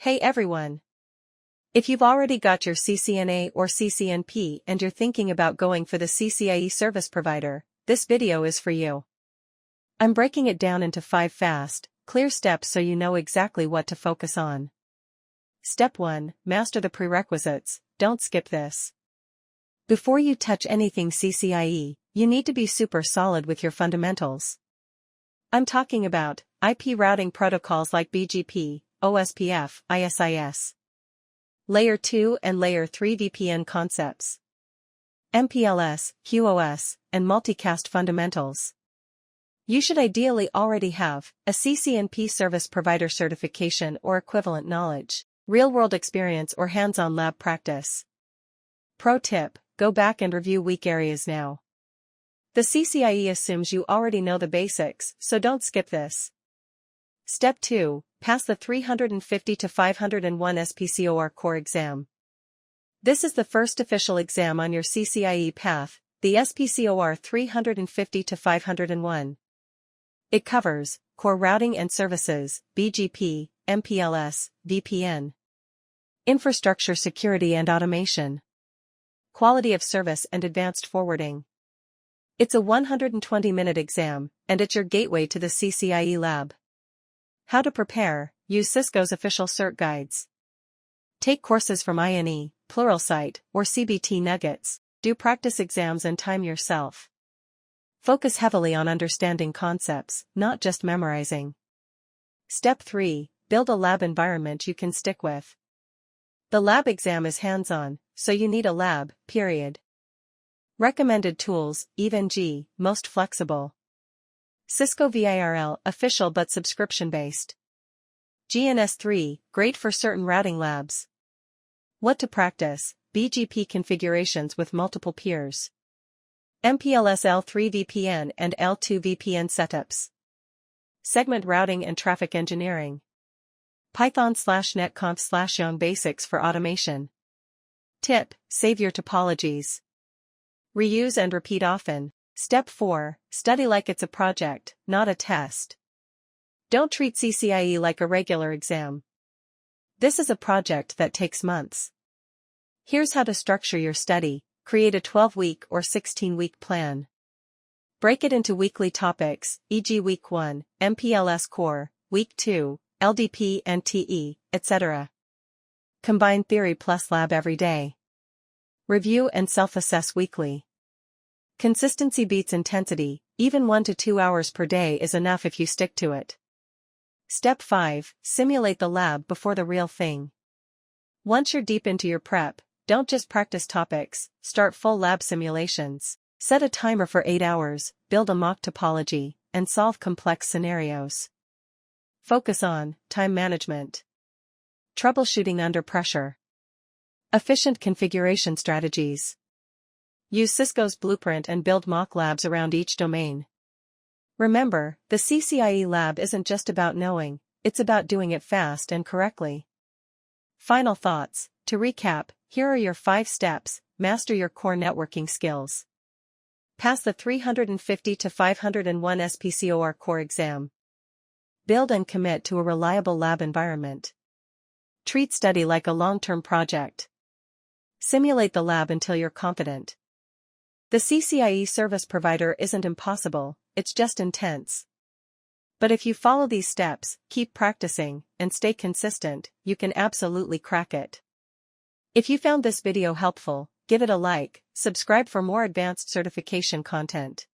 Hey everyone! If you've already got your CCNA or CCNP and you're thinking about going for the CCIE Service Provider, this video is for you. I'm breaking it down into 5 fast, clear steps so you know exactly what to focus on. Step 1. Master the prerequisites. Don't skip this. Before you touch anything CCIE, you need to be super solid with your fundamentals. I'm talking about IP routing protocols like BGP, OSPF, ISIS. Layer 2 and Layer 3 VPN concepts. MPLS, QoS, and multicast fundamentals. You should ideally already have a CCNP Service Provider certification or equivalent knowledge, real-world experience or hands-on lab practice. Pro tip: go back and review weak areas now. The CCIE assumes you already know the basics, so don't skip this. Step 2. Pass the 350 to 501 SPCOR core exam. This is the first official exam on your CCIE path, the SPCOR 350 to 501. It covers core routing and services, BGP, MPLS, VPN, infrastructure security and automation, quality of service and advanced forwarding. It's a 120-minute exam, and it's your gateway to the CCIE lab. How to prepare: use Cisco's official cert guides. Take courses from INE, Pluralsight, or CBT Nuggets. Do practice exams and time yourself. Focus heavily on understanding concepts, not just memorizing. Step 3. Build a lab environment you can stick with. The lab exam is hands-on, so you need a lab, period. Recommended tools: EvenG, most flexible. Cisco VIRL, official but subscription-based. GNS3, great for certain routing labs. What to practice: BGP configurations with multiple peers. MPLS L3 VPN and L2 VPN setups. Segment routing and traffic engineering. Python/netconf/young basics for automation. Tip: save your topologies. Reuse and repeat often. Step 4. Study like it's a project, not a test. Don't treat CCIE like a regular exam. This is a project that takes months. Here's how to structure your study. Create a 12-week or 16-week plan. Break it into weekly topics, e.g. Week 1, MPLS Core, Week 2, LDP and TE, etc. Combine theory plus lab every day. Review and self-assess weekly. Consistency beats intensity, even 1 to 2 hours per day is enough if you stick to it. Step 5. Simulate the lab before the real thing. Once you're deep into your prep, don't just practice topics, start full lab simulations. Set a timer for 8 hours, build a mock topology, and solve complex scenarios. Focus on time management. Troubleshooting under pressure. Efficient configuration strategies. Use Cisco's blueprint and build mock labs around each domain. Remember, the CCIE lab isn't just about knowing, it's about doing it fast and correctly. Final thoughts: to recap, here are your 5 steps. Master your core networking skills. Pass the 350 to 501 SPCOR core exam. Build and commit to a reliable lab environment. Treat study like a long-term project. Simulate the lab until you're confident. The CCIE Service Provider isn't impossible, it's just intense. But if you follow these steps, keep practicing, and stay consistent, you can absolutely crack it. If you found this video helpful, give it a like, subscribe for more advanced certification content.